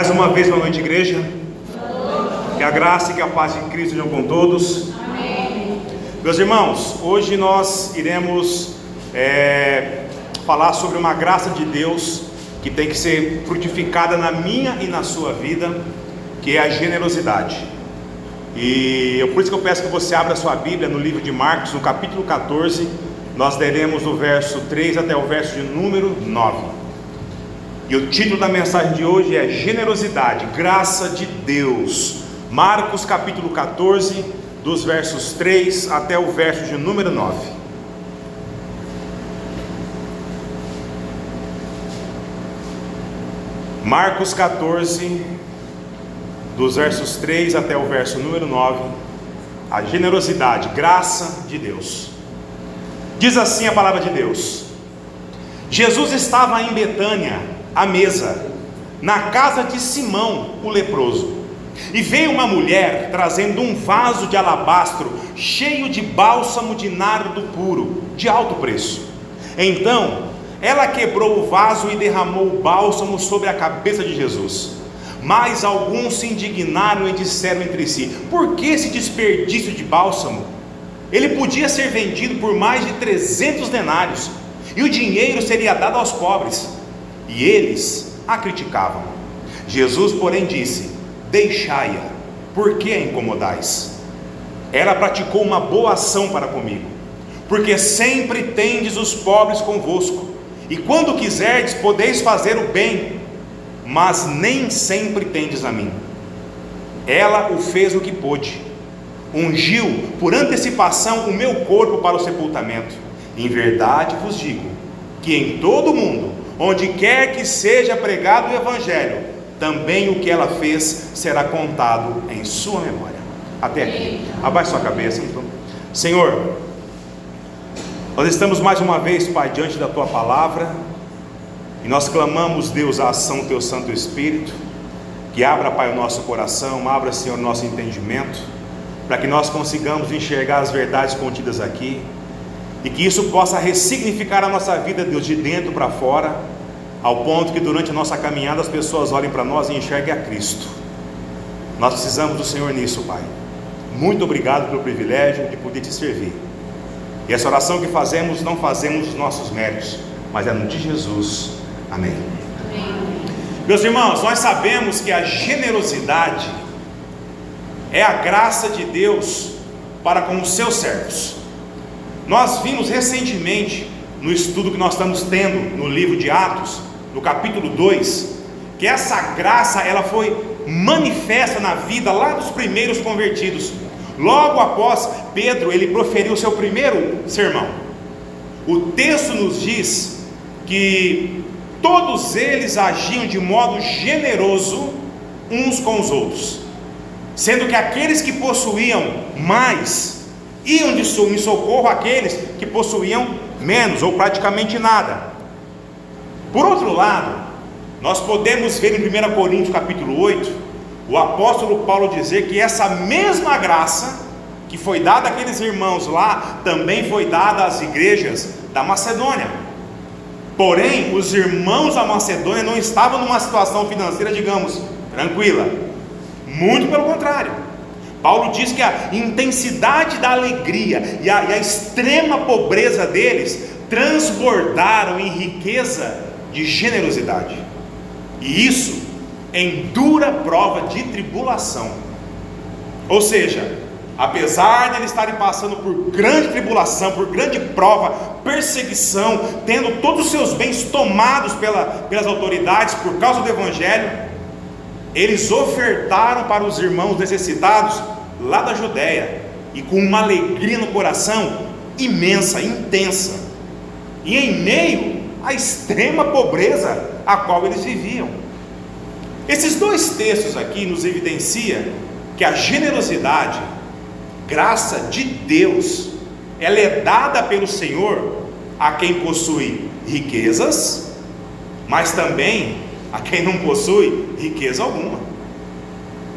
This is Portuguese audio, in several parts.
Mais uma vez, boa noite, igreja. Que a graça e que a paz de Cristo sejam com todos. Amém. Meus irmãos, hoje nós iremos falar sobre uma graça de Deus que tem que ser frutificada na minha e na sua vida, que é a generosidade. E por isso que eu peço que você abra a sua Bíblia no livro de Marcos, no capítulo 14. Nós leremos do verso 3 até o verso de número 9. E o título da mensagem de hoje é Generosidade, Graça de Deus. Marcos capítulo 14, dos versos 3 até o verso de número 9. Marcos 14, dos versos 3 até o verso número 9. A generosidade, graça de Deus. Diz assim a palavra de Deus: Jesus estava em Betânia, à mesa, na casa de Simão, o leproso. E veio uma mulher trazendo um vaso de alabastro cheio de bálsamo de nardo puro, de alto preço. Então ela quebrou o vaso e derramou o bálsamo sobre a cabeça de Jesus. Mas alguns se indignaram e disseram entre si: por que esse desperdício de bálsamo? Ele podia ser vendido por mais de 300 denários, e o dinheiro seria dado aos pobres. E eles a criticavam. Jesus, porém, disse: deixai-a, por que a incomodais? Ela praticou uma boa ação para comigo, porque sempre tendes os pobres convosco, e quando quiserdes podeis fazer o bem, mas nem sempre tendes a mim. Ela o fez o que pôde, ungiu por antecipação o meu corpo para o sepultamento. Em verdade vos digo, que em todo o mundo, onde quer que seja pregado o Evangelho, também o que ela fez será contado em sua memória. Até aqui. Abaixe sua cabeça, então. Senhor, nós estamos mais uma vez, Pai, diante da Tua palavra, e nós clamamos, Deus, a ação do Teu Santo Espírito, que abra, Pai, o nosso coração, abra, Senhor, o nosso entendimento, para que nós consigamos enxergar as verdades contidas aqui, e que isso possa ressignificar a nossa vida, Deus, de dentro para fora, ao ponto que durante a nossa caminhada as pessoas olhem para nós e enxerguem a Cristo. Nós precisamos do Senhor nisso, Pai. Muito obrigado pelo privilégio de poder te servir. E essa oração que fazemos, não fazemos dos nossos méritos, mas é no de Jesus. Amém. Amém. Meus irmãos, nós sabemos que a generosidade é a graça de Deus para com os seus servos. Nós vimos recentemente, no estudo que nós estamos tendo no livro de Atos, no capítulo 2, que essa graça ela foi manifesta na vida lá dos primeiros convertidos. Logo após Pedro, ele proferiu o seu primeiro sermão. O texto nos diz que todos eles agiam de modo generoso uns com os outros, sendo que aqueles que possuíam mais iam em socorro àqueles que possuíam menos ou praticamente nada. Por outro lado, nós podemos ver em 1 Coríntios capítulo 8, o apóstolo Paulo dizer que essa mesma graça que foi dada àqueles irmãos lá, também foi dada às igrejas da Macedônia. Porém, os irmãos da Macedônia não estavam numa situação financeira, digamos, tranquila. Muito pelo contrário. Paulo diz que a intensidade da alegria e a extrema pobreza deles transbordaram em riqueza de generosidade, e isso em dura prova de tribulação. Ou seja, apesar de eles estarem passando por grande tribulação, por grande prova, perseguição, tendo todos os seus bens tomados pelas autoridades por causa do Evangelho, eles ofertaram para os irmãos necessitados lá da Judéia, e com uma alegria no coração imensa, intensa, e em meio à extrema pobreza a qual eles viviam. Esses dois textos aqui nos evidenciam que a generosidade, graça de Deus, ela é dada pelo Senhor a quem possui riquezas, mas também a quem não possui riqueza alguma.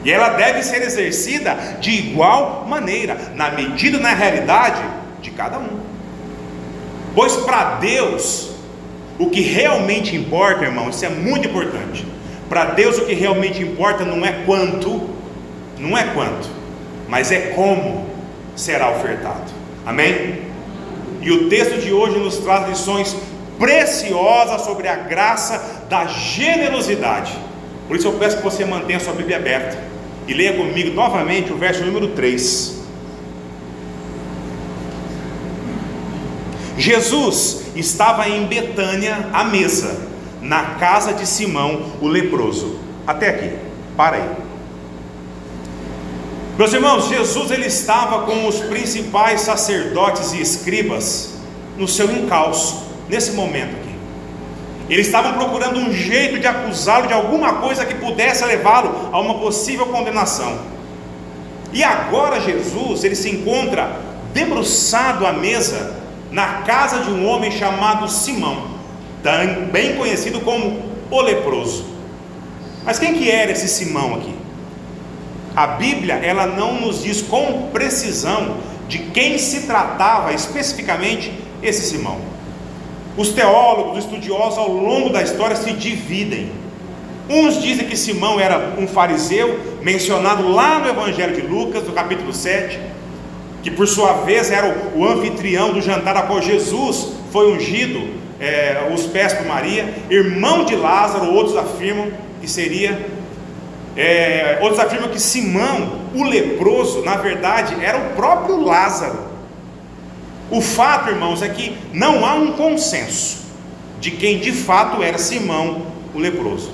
E ela deve ser exercida de igual maneira, na medida e na realidade de cada um. Pois para Deus, o que realmente importa, irmão, isso é muito importante. Para Deus o que realmente importa não é quanto, mas é como será ofertado. Amém? E o texto de hoje nos traz lições preciosas sobre a graça da generosidade. Por isso eu peço que você mantenha a sua Bíblia aberta e leia comigo novamente o verso número 3. Jesus estava em Betânia à mesa, na casa de Simão o leproso. Até aqui, para aí. Meus irmãos, Jesus ele estava com os principais sacerdotes e escribas no seu encalço, nesse momento aqui. Eles estavam procurando um jeito de acusá-lo de alguma coisa que pudesse levá-lo a uma possível condenação. E agora Jesus, ele se encontra debruçado à mesa, na casa de um homem chamado Simão, também conhecido como o leproso. Mas quem que era esse Simão aqui? A Bíblia, ela não nos diz com precisão de quem se tratava especificamente esse Simão. Os teólogos, os estudiosos ao longo da história se dividem. Uns dizem que Simão era um fariseu, mencionado lá no Evangelho de Lucas, no capítulo 7, que por sua vez era o anfitrião do jantar a qual Jesus foi ungido, os pés por Maria, irmão de Lázaro. Outros afirmam que seria, outros afirmam que Simão, o leproso, na verdade era o próprio Lázaro. O fato, irmãos, é que não há um consenso de quem de fato era Simão, o leproso.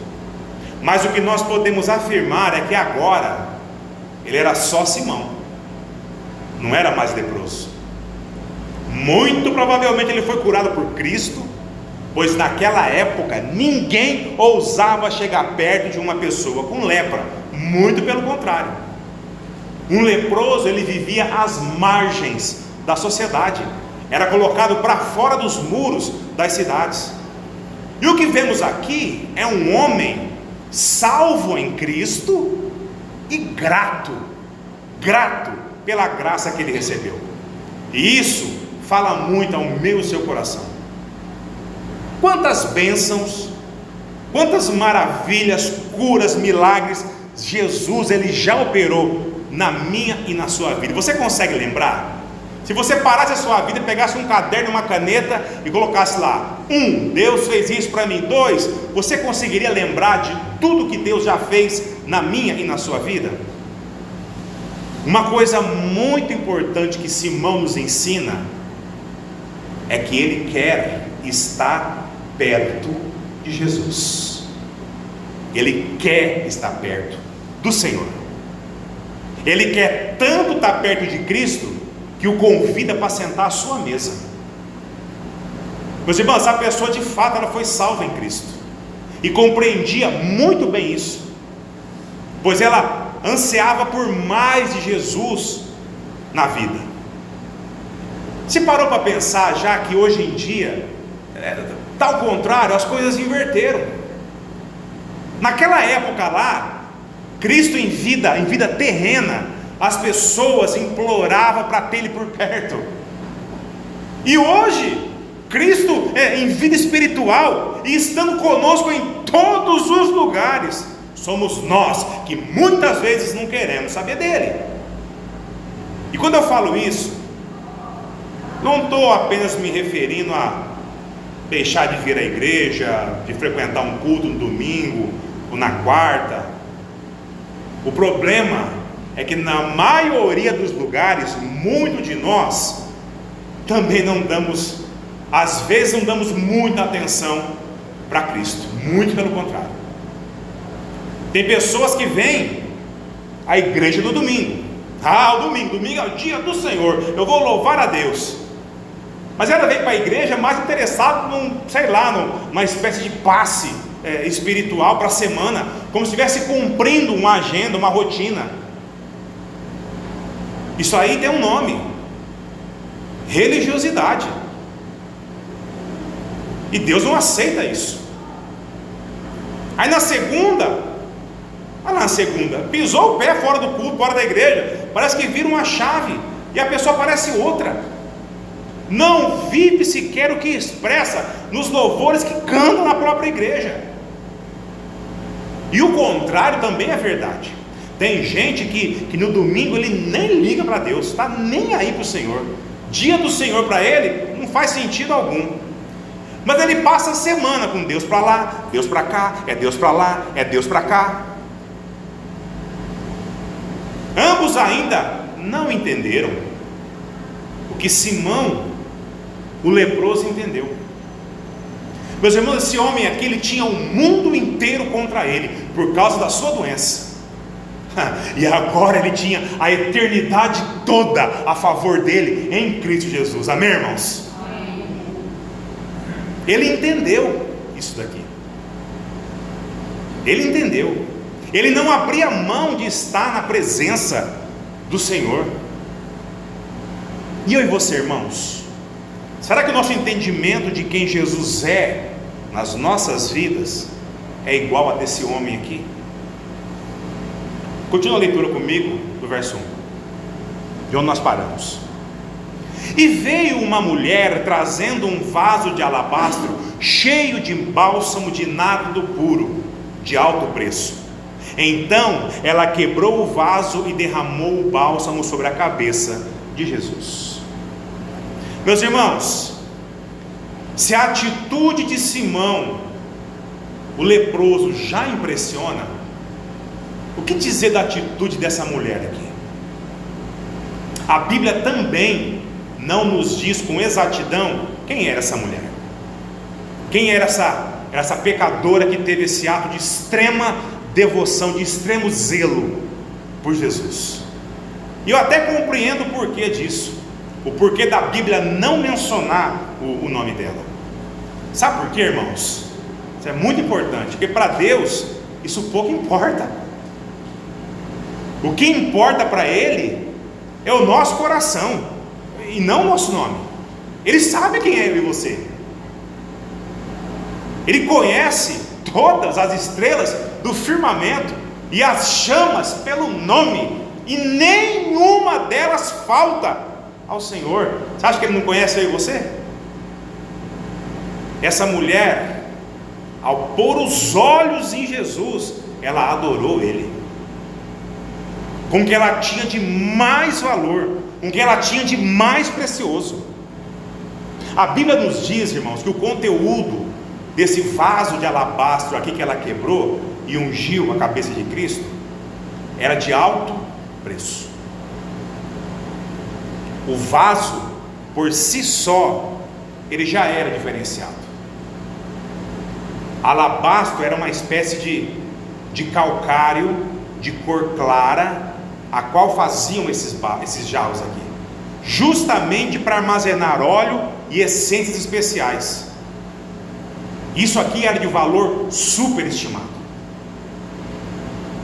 Mas o que nós podemos afirmar é que agora ele era só Simão, não era mais leproso. Muito provavelmente ele foi curado por Cristo, pois naquela época ninguém ousava chegar perto de uma pessoa com lepra, muito pelo contrário. Um leproso, ele vivia às margens da sociedade, era colocado para fora dos muros das cidades. E o que vemos aqui é um homem salvo em Cristo e grato pela graça que ele recebeu. E isso fala muito ao meu e seu coração. Quantas bênçãos, quantas maravilhas, curas, milagres Jesus ele já operou na minha e na sua vida. Você consegue lembrar? Se você parasse a sua vida e pegasse um caderno, uma caneta e colocasse lá: 1, Deus fez isso para mim. 2, você conseguiria lembrar de tudo que Deus já fez na minha e na sua vida? Uma coisa muito importante que Simão nos ensina é que ele quer estar perto de Jesus. Ele quer estar perto do Senhor. Ele quer tanto estar perto de Cristo que o convida para sentar à sua mesa. Meus irmãos, a pessoa de fato ela foi salva em Cristo e compreendia muito bem isso, pois ela ansiava por mais de Jesus na vida. Se parou para pensar já que hoje em dia está ao contrário, as coisas inverteram. Naquela época lá, Cristo em vida terrena, as pessoas imploravam para ter Ele por perto. E hoje, Cristo em vida espiritual e estando conosco em todos os lugares, somos nós que muitas vezes não queremos saber dele. E quando eu falo isso, não estou apenas me referindo a deixar de vir à igreja, de frequentar um culto no domingo ou na quarta. O problema é que na maioria dos lugares, muito de nós também não damos, às vezes não damos muita atenção para Cristo, muito pelo contrário. Tem pessoas que vêm à igreja no domingo. O domingo é o dia do Senhor, eu vou louvar a Deus. Mas ela vem para a igreja mais interessada numa espécie de passe espiritual para a semana, como se estivesse cumprindo uma agenda, uma rotina. Isso aí tem um nome: religiosidade. E Deus não aceita isso. Aí na segunda, pisou o pé fora do culto, fora da igreja, parece que vira uma chave e a pessoa parece outra. Não vive sequer o que expressa nos louvores que cantam na própria igreja. E o contrário também é verdade. Tem gente que no domingo ele nem liga para Deus, está nem aí para o Senhor. Dia do Senhor para ele não faz sentido algum. Mas ele passa a semana com Deus para lá, Deus para cá, é Deus para lá, é Deus para cá. Ambos ainda não entenderam o que Simão, o leproso, entendeu. Meus irmãos, esse homem aqui, ele tinha o mundo inteiro contra ele, por causa da sua doença. E agora ele tinha a eternidade toda a favor dele, em Cristo Jesus. Amém, irmãos? Amém. Ele entendeu isso daqui. Ele entendeu. Ele não abria mão de estar na presença do Senhor. E eu e você, irmãos? Será que o nosso entendimento de quem Jesus é nas nossas vidas é igual a desse homem aqui? Continua a leitura comigo do verso 1, de onde nós paramos. E veio uma mulher trazendo um vaso de alabastro cheio de bálsamo de nardo puro, de alto preço. Então ela quebrou o vaso e derramou o bálsamo sobre a cabeça de Jesus. Meus irmãos, se a atitude de Simão, o leproso, já impressiona, o que dizer da atitude dessa mulher aqui? A Bíblia também não nos diz com exatidão quem era essa mulher, quem era essa pecadora que teve esse ato de extrema devoção, de extremo zelo por Jesus. E eu até compreendo o porquê disso, o porquê da Bíblia não mencionar o nome dela. Sabe por quê, irmãos? Isso é muito importante, porque para Deus isso pouco importa. O que importa para Ele é o nosso coração, e não o nosso nome. Ele sabe quem é eu e você. Ele conhece todas as estrelas do firmamento e as chamas pelo nome, e nenhuma delas falta ao Senhor. Você acha que Ele não conhece eu e você? Essa mulher, ao pôr os olhos em Jesus, ela adorou Ele, com o que ela tinha de mais valor, com o que ela tinha de mais precioso. A Bíblia nos diz, irmãos, que o conteúdo desse vaso de alabastro aqui que ela quebrou e ungiu a cabeça de Cristo era de alto preço. O vaso por si só ele já era diferenciado. Alabastro era uma espécie de calcário de cor clara, a qual faziam esses jarros aqui, justamente para armazenar óleo e essências especiais. Isso aqui era de valor superestimado.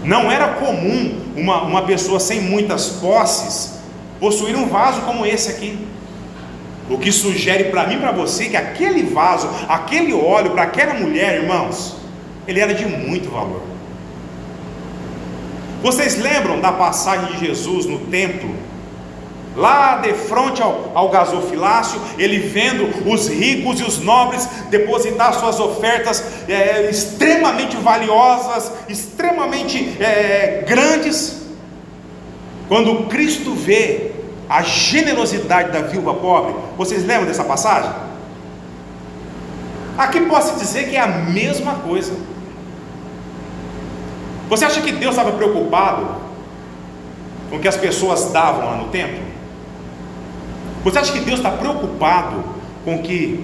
Não era comum uma pessoa sem muitas posses possuir um vaso como esse aqui. O que sugere para mim e para você que aquele vaso, aquele óleo para aquela mulher, irmãos, ele era de muito valor. Vocês lembram da passagem de Jesus no templo? Lá de frente ao gasofilácio, ele vendo os ricos e os nobres depositar suas ofertas extremamente valiosas, extremamente grandes. Quando Cristo vê a generosidade da viúva pobre, vocês lembram dessa passagem? Aqui posso dizer que é a mesma coisa. Você acha que Deus estava preocupado com o que as pessoas davam lá no templo? Você acha que Deus está preocupado com o que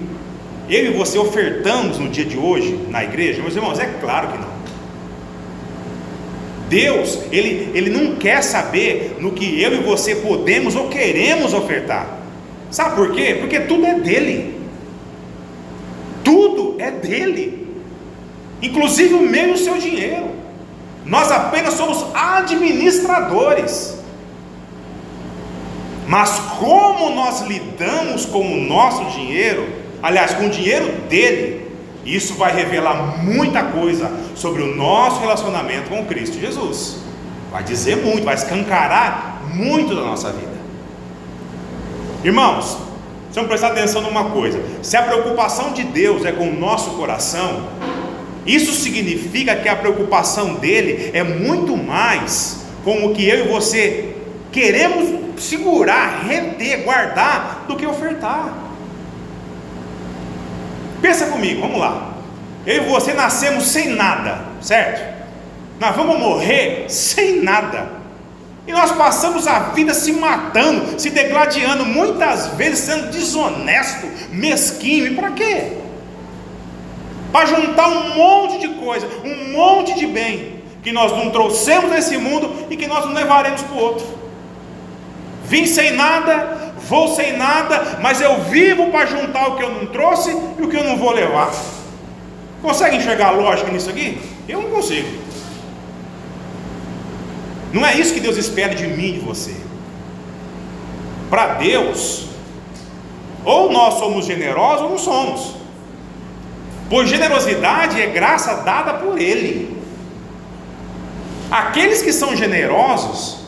eu e você ofertamos no dia de hoje na igreja? Meus irmãos, é claro que não. Deus, ele não quer saber no que eu e você podemos ou queremos ofertar. Sabe por quê? Porque tudo é dele. Tudo é dele, inclusive o meu e o seu dinheiro. Nós apenas somos administradores. Mas como nós lidamos com o nosso dinheiro, aliás, com o dinheiro dele, isso vai revelar muita coisa sobre o nosso relacionamento com Cristo Jesus. Vai dizer muito, vai escancarar muito da nossa vida. Irmãos, precisamos prestar atenção numa coisa: se a preocupação de Deus é com o nosso coração, Isso significa que a preocupação dele é muito mais com o que eu e você queremos segurar, reter, guardar, do que ofertar. Pensa comigo, vamos lá. Eu e você nascemos sem nada, certo? Nós vamos morrer sem nada. E nós passamos a vida se matando, se degladiando, muitas vezes sendo desonesto, mesquinho. E para quê? Para juntar um monte de coisa, um monte de bem, que nós não trouxemos nesse mundo e que nós não levaremos para o outro. Vim sem nada, vou sem nada, mas eu vivo para juntar o que eu não trouxe e o que eu não vou levar. Consegue enxergar a lógica nisso aqui? Eu não consigo. Não é isso que Deus espera de mim e de você. Para Deus, ou nós somos generosos ou não somos, pois generosidade é graça dada por Ele. Aqueles que são generosos,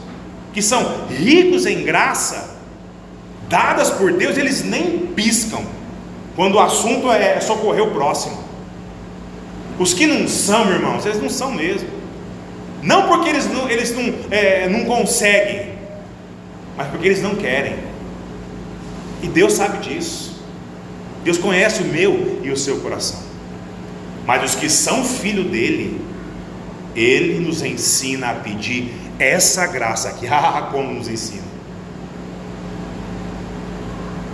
que são ricos em graça dadas por Deus, eles nem piscam quando o assunto é socorrer o próximo. Os que não são, irmãos, eles não são mesmo. Não porque eles não conseguem, mas porque eles não querem. E Deus sabe disso. Deus conhece o meu e o seu coração. Mas os que são filho dele, Ele nos ensina a pedir essa graça aqui. Como nos ensina.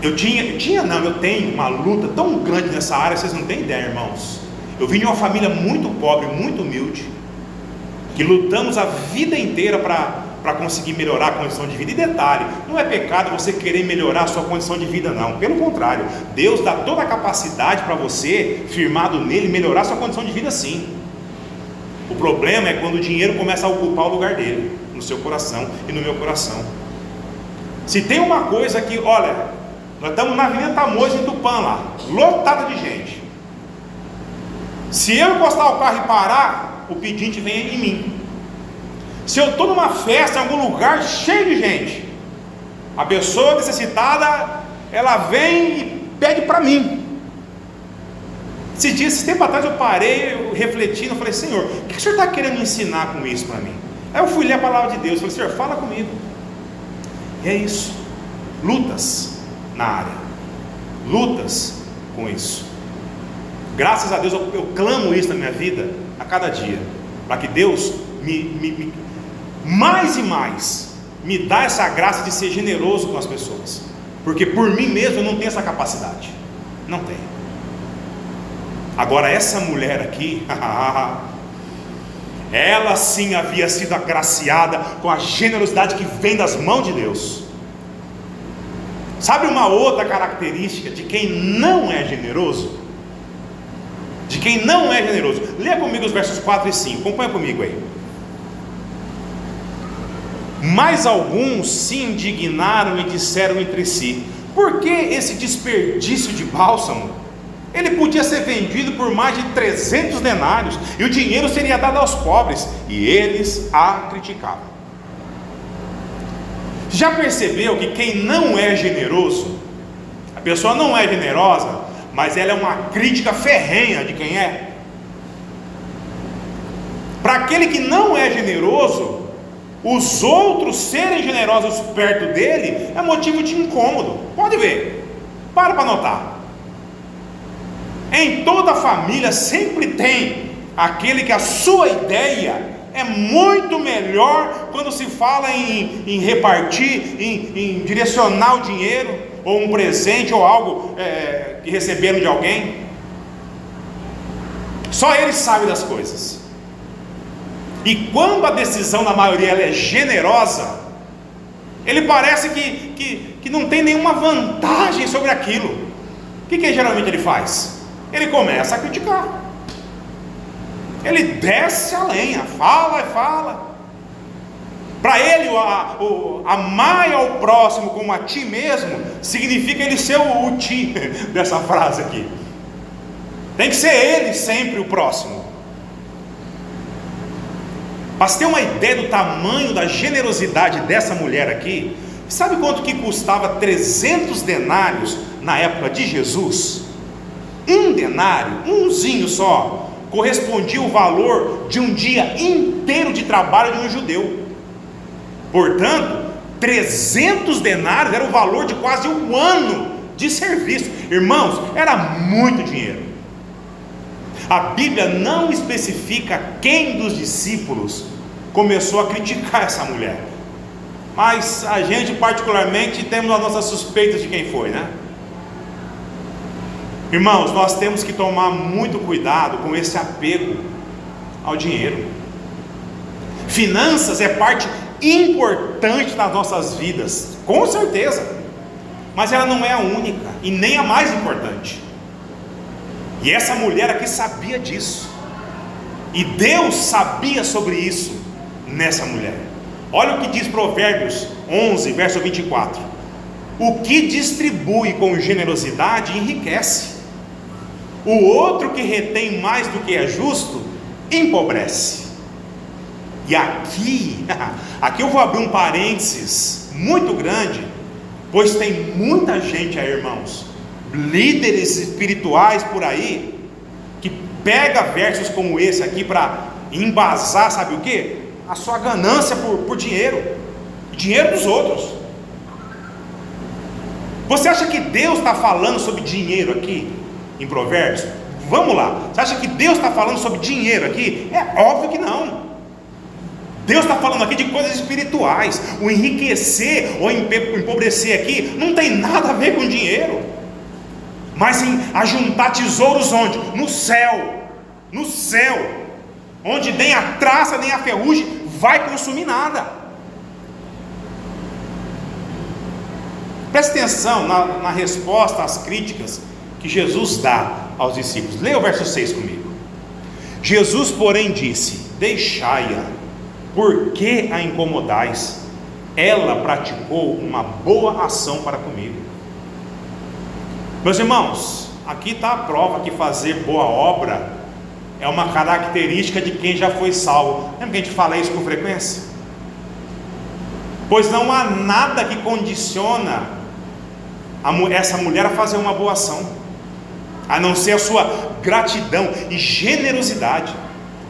Eu tenho uma luta tão grande nessa área, vocês não têm ideia, irmãos. Eu vim de uma família muito pobre, muito humilde, que lutamos a vida inteira para conseguir melhorar a condição de vida. E detalhe, não é pecado você querer melhorar a sua condição de vida, não. Pelo contrário, Deus dá toda a capacidade para você, firmado nele, melhorar a sua condição de vida, sim. O problema é quando o dinheiro começa a ocupar o lugar dele, no seu coração e no meu coração. Se tem uma coisa que, olha, nós estamos na Avenida Tamoios, em Tupã lá, lotada de gente. Se eu encostar o carro e parar, o pedinte vem em mim. Se eu estou numa festa, em algum lugar cheio de gente, a pessoa necessitada, ela vem e pede para mim. Esse tempo atrás eu parei, eu refletindo, eu falei: Senhor, o que o Senhor está querendo me ensinar com isso para mim? Aí eu fui ler a palavra de Deus, falei: Senhor, fala comigo. E é isso, lutas na área, lutas com isso. Graças a Deus eu clamo isso na minha vida a cada dia, para que Deus mais e mais me dá essa graça de ser generoso com as pessoas, porque por mim mesmo eu não tenho essa capacidade, não tenho. Agora essa mulher aqui, ela sim havia sido agraciada com a generosidade que vem das mãos de Deus. Sabe uma outra característica de quem não é generoso? De quem não é generoso. Leia comigo os versos 4 e 5, acompanha comigo aí. Mas alguns se indignaram e disseram entre si: por que esse desperdício de bálsamo? Ele podia ser vendido por mais de 300 denários e o dinheiro seria dado aos pobres. E eles a criticavam. Já percebeu que quem não é generoso, a pessoa não é generosa, mas ela é uma crítica ferrenha de quem é? Para aquele que não é generoso, os outros serem generosos perto dele é motivo de incômodo. Pode ver, para notar. Em toda família sempre tem aquele que a sua ideia é muito melhor quando se fala em repartir, em direcionar o dinheiro, ou um presente, ou algo que receberam de alguém. Só ele sabe das coisas. E quando a decisão da maioria ela é generosa, ele parece que não tem nenhuma vantagem sobre aquilo. O que geralmente ele faz? Ele começa a criticar. Ele desce a lenha, fala e fala. Para ele, amar ao próximo como a ti mesmo, significa ele ser o ti dessa frase aqui. Tem que ser ele sempre o próximo. Para você ter uma ideia do tamanho da generosidade dessa mulher aqui, sabe quanto que custava 300 denários na época de Jesus? Um denário, umzinho só, correspondia o valor de um dia inteiro de trabalho de um judeu. Portanto, 300 denários era o valor de quase um ano de serviço. Irmãos, era muito dinheiro. A Bíblia não especifica quem dos discípulos começou a criticar essa mulher, mas a gente particularmente temos as nossas suspeitas de quem foi, né? Irmãos, nós temos que tomar muito cuidado com esse apego ao dinheiro. Finanças é parte importante das nossas vidas, com certeza, mas ela não é a única e nem a mais importante. E essa mulher aqui sabia disso, e Deus sabia sobre isso nessa mulher. Olha o que diz Provérbios 11, verso 24: o que distribui com generosidade enriquece, o outro que retém mais do que é justo empobrece. E aqui eu vou abrir um parênteses muito grande, pois tem muita gente aí, irmãos, líderes espirituais por aí, que pega versos como esse aqui para embasar, sabe o que? A sua ganância por dinheiro dos outros. Você acha que Deus está falando sobre dinheiro aqui em Provérbios? Vamos lá, você acha que Deus está falando sobre dinheiro aqui? É óbvio que não. Deus está falando aqui de coisas espirituais. O enriquecer ou empobrecer aqui não tem nada a ver com dinheiro, mas em ajuntar tesouros onde? No céu. No céu, onde nem a traça nem a ferrugem vai consumir nada. Preste atenção na resposta às críticas que Jesus dá aos discípulos. Leia o verso 6 comigo. Jesus, porém, disse: deixai-a, por que a incomodais? Ela praticou uma boa ação para comigo. Meus irmãos, aqui está a prova que fazer boa obra é uma característica de quem já foi salvo. Lembra que a gente fala isso com frequência? Pois não há nada que condiciona essa mulher a fazer uma boa ação, a não ser a sua gratidão e generosidade,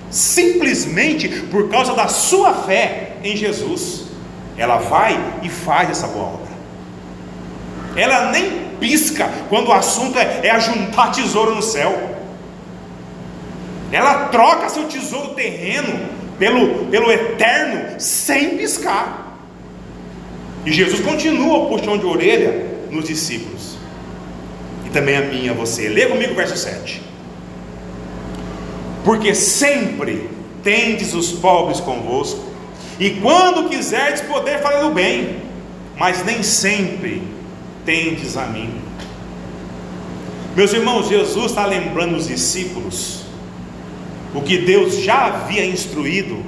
simplesmente por causa da sua fé em Jesus. Ela vai e faz essa boa obra. Ela nem pisca quando o assunto é ajuntar tesouro no céu. Ela troca seu tesouro terreno pelo eterno sem piscar. E Jesus continua o puxão de orelha nos discípulos, e também a mim e a você. Lê comigo o verso 7: porque sempre tendes os pobres convosco, e quando quiserdes poder fazer o bem, mas nem sempre tendes a mim. Meus irmãos, Jesus está lembrando os discípulos o que Deus já havia instruído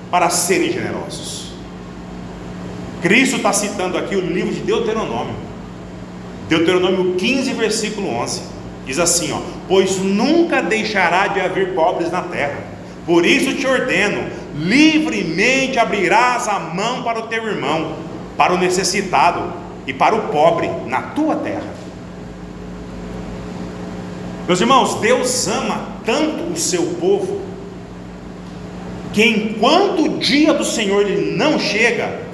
para serem generosos. Cristo está citando aqui o livro de Deuteronômio 15, versículo 11. Diz assim, ó: pois nunca deixará de haver pobres na terra, por isso te ordeno, livremente abrirás a mão para o teu irmão, para o necessitado e para o pobre na tua terra. Meus irmãos, Deus ama tanto o seu povo, que enquanto o dia do Senhor ele não chega,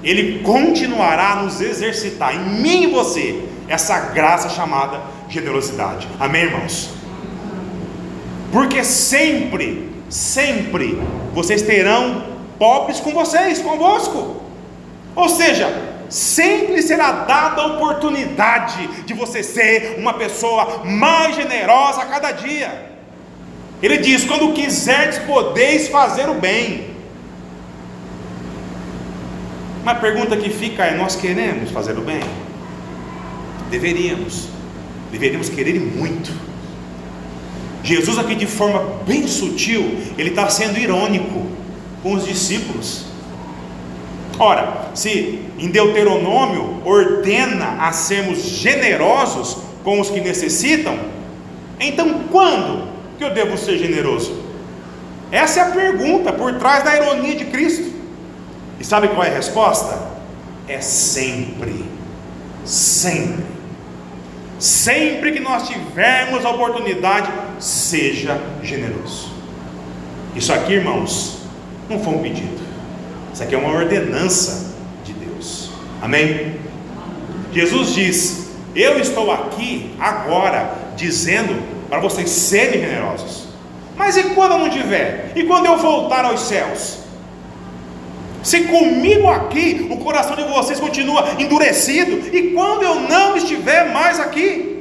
Ele continuará a nos exercitar, em mim e você, essa graça chamada generosidade. Amém, irmãos? Porque sempre vocês terão pobres com vocês, convosco. Ou seja, sempre será dada a oportunidade de você ser uma pessoa mais generosa a cada dia. Ele diz: quando quiserdes podeis fazer o bem. Uma pergunta que fica é: nós queremos fazer o bem? Deveríamos querer muito. Jesus aqui, de forma bem sutil, ele está sendo irônico com os discípulos. Ora, se em Deuteronômio ordena a sermos generosos com os que necessitam, então quando que eu devo ser generoso? Essa é a pergunta por trás da ironia de Cristo. E sabe qual é a resposta? É sempre. Sempre que nós tivermos a oportunidade, seja generoso. Isso aqui, irmãos, não foi um pedido, isso aqui é uma ordenança de Deus. Amém? Jesus diz: eu estou aqui agora dizendo para vocês serem generosos. Mas e quando eu não tiver? E quando eu voltar aos céus? Se comigo aqui o coração de vocês continua endurecido, e quando eu não estiver mais aqui?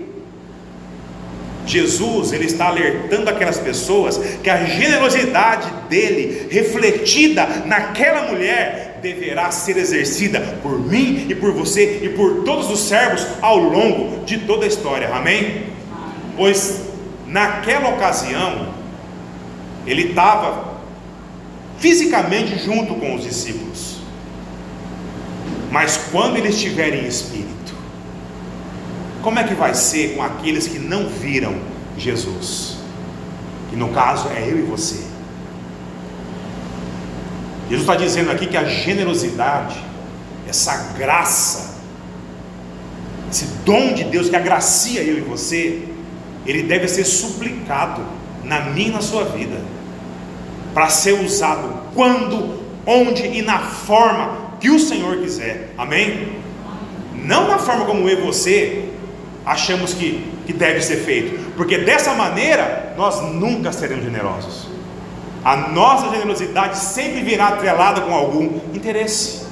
Jesus, ele está alertando aquelas pessoas que a generosidade dele, refletida naquela mulher, deverá ser exercida por mim e por você e por todos os servos ao longo de toda a história. Amém? Pois naquela ocasião ele estava fisicamente junto com os discípulos, mas quando eles estiverem em espírito, como é que vai ser com aqueles que não viram Jesus? Que no caso é eu e você. Jesus está dizendo aqui que a generosidade, essa graça, esse dom de Deus que agracia eu e você, ele deve ser suplicado na minha e na sua vida, para ser usado quando, onde e na forma que o Senhor quiser. Amém? Não na forma como eu e você achamos que deve ser feito, porque dessa maneira nós nunca seremos generosos. A nossa generosidade sempre virá atrelada com algum interesse.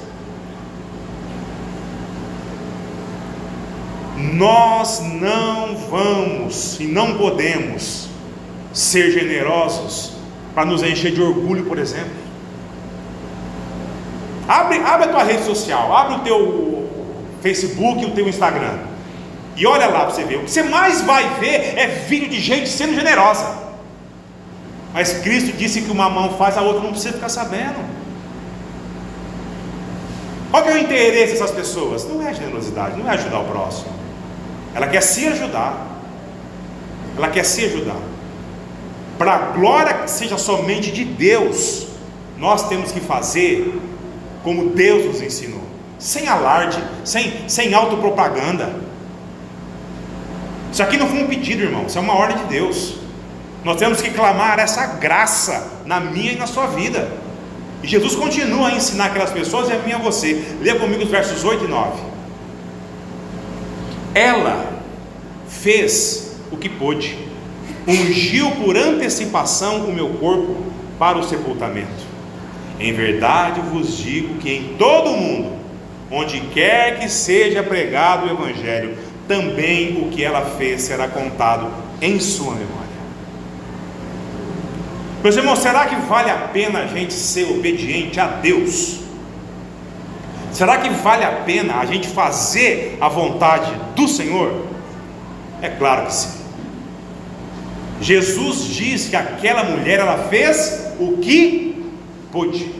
Nós não vamos e não podemos ser generosos para nos encher de orgulho, por exemplo. Abre a tua rede social, abre o teu Facebook e o teu Instagram, e olha lá para você ver. O que você mais vai ver é vídeo de gente sendo generosa. Mas Cristo disse que uma mão faz, a outra não precisa ficar sabendo. Qual que é o interesse dessas pessoas? Não é generosidade, não é ajudar o próximo. Ela quer se ajudar. Ela quer se ajudar. Para a glória que seja somente de Deus, nós temos que fazer como Deus nos ensinou, sem alarde, sem autopropaganda. Isso aqui não foi um pedido, irmão, isso é uma ordem de Deus. Nós temos que clamar essa graça na minha e na sua vida. E Jesus continua a ensinar aquelas pessoas e a mim e a você. Leia comigo os versos 8 e 9. Ela fez o que pôde, ungiu por antecipação o meu corpo para o sepultamento. Em verdade vos digo que em todo o mundo, onde quer que seja pregado o Evangelho, também o que ela fez será contado em sua memória. Meus irmãos, será que vale a pena a gente ser obediente a Deus? Será que vale a pena a gente fazer a vontade do Senhor? É claro que sim. Jesus diz que aquela mulher, ela fez o que pôde,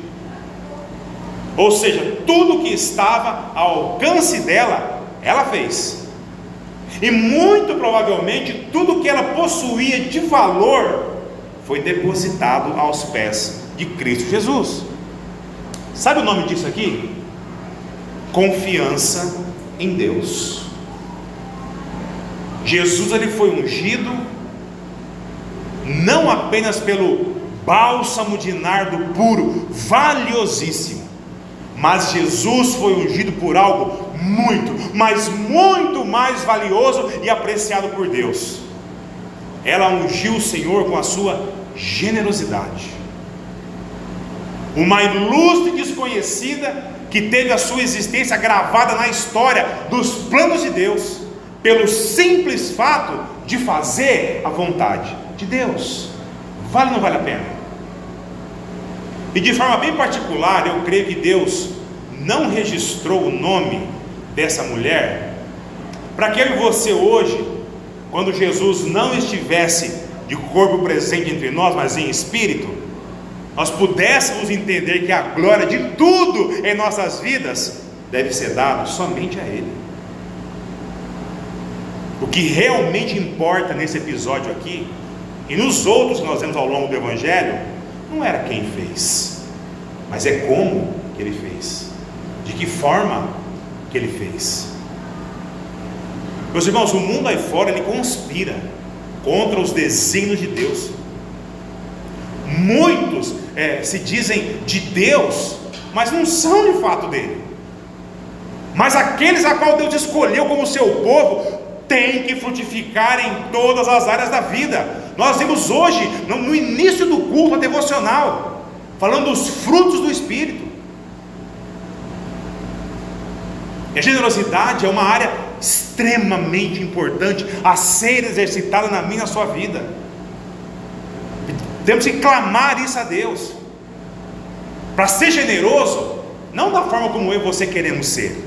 ou seja, tudo que estava ao alcance dela, ela fez. E muito provavelmente tudo que ela possuía de valor foi depositado aos pés de Cristo Jesus. Sabe o nome disso aqui? Confiança em Deus. Jesus, ele foi ungido não apenas pelo bálsamo de nardo puro, valiosíssimo, mas Jesus foi ungido por algo muito, mas muito mais valioso e apreciado por Deus. Ela ungiu o Senhor com a sua generosidade. Uma ilustre desconhecida que teve a sua existência gravada na história dos planos de Deus, pelo simples fato de fazer a vontade de Deus. Vale ou não vale a pena? E de forma bem particular, eu creio que Deus não registrou o nome dessa mulher para que eu e você hoje, quando Jesus não estivesse de corpo presente entre nós, mas em espírito, nós pudéssemos entender que a glória de tudo em nossas vidas deve ser dado somente a Ele. O que realmente importa nesse episódio aqui, e nos outros que nós vemos ao longo do Evangelho, não era quem fez, mas é como que Ele fez, de que forma que Ele fez. Meus irmãos, o mundo aí fora, ele conspira contra os desígnios de Deus. Muitos se dizem de Deus, mas não são de fato dele. Mas aqueles a qual Deus escolheu como seu povo, têm que frutificar em todas as áreas da vida. Nós vimos hoje, no início do culto devocional, falando dos frutos do Espírito. E a generosidade é uma área extremamente importante a ser exercitada na minha e na sua vida. Temos que clamar isso a Deus, para ser generoso, não da forma como eu e você queremos ser,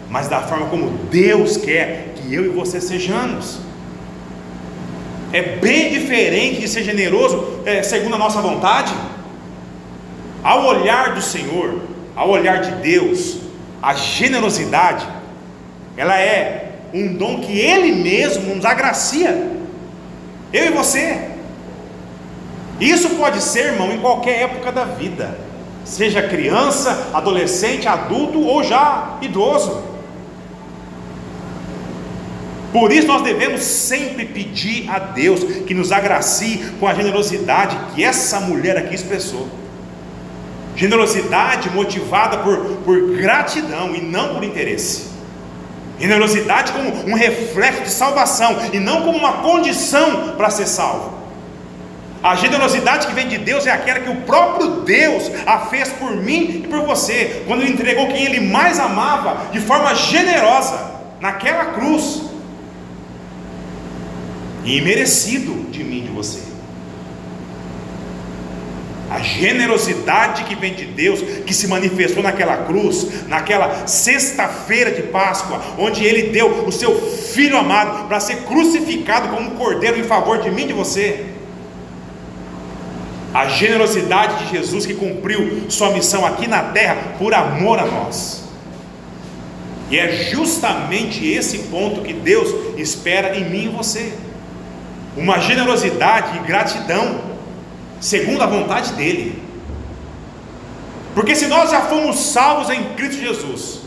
mas da forma como Deus quer que eu e você sejamos. É bem diferente de ser generoso segundo a nossa vontade. Ao olhar do Senhor, ao olhar de Deus, a generosidade, ela é um dom que Ele mesmo nos agracia, eu e você. Isso pode ser, irmão, em qualquer época da vida, seja criança, adolescente, adulto ou já idoso. Por isso nós devemos sempre pedir a Deus que nos agracie com a generosidade que essa mulher aqui expressou. Generosidade motivada por gratidão e não por interesse. Generosidade como um reflexo de salvação e não como uma condição para ser salvo. A generosidade que vem de Deus é aquela que o próprio Deus a fez por mim e por você, quando Ele entregou quem Ele mais amava de forma generosa naquela cruz, e imerecido de mim e de você. A generosidade que vem de Deus, que se manifestou naquela cruz, naquela sexta-feira de Páscoa, onde Ele deu o seu Filho amado para ser crucificado como um cordeiro em favor de mim e de você. A generosidade de Jesus que cumpriu sua missão aqui na terra por amor a nós. E é justamente esse ponto que Deus espera em mim e você. Uma generosidade e gratidão segundo a vontade dEle. Porque se nós já fomos salvos em Cristo Jesus,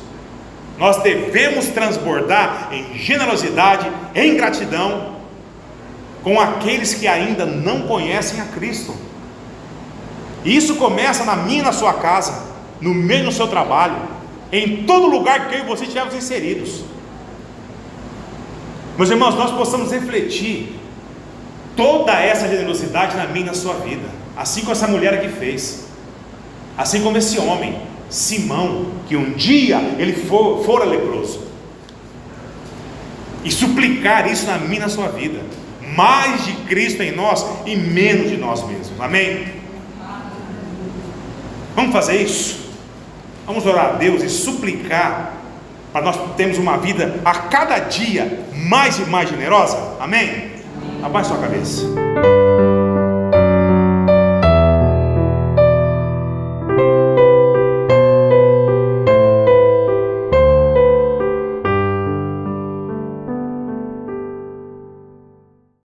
nós devemos transbordar em generosidade, em gratidão com aqueles que ainda não conhecem a Cristo. E isso começa na minha e na sua casa, no meio do seu trabalho, em todo lugar que eu e você estivermos inseridos. Meus irmãos, nós possamos refletir toda essa generosidade na minha e na sua vida, assim como essa mulher aqui fez, assim como esse homem, Simão, que um dia ele fora leproso, e suplicar isso na minha e na sua vida, mais de Cristo em nós e menos de nós mesmos, amém? Vamos fazer isso? Vamos orar a Deus e suplicar para nós termos uma vida a cada dia mais e mais generosa, amém? Abaixe sua cabeça.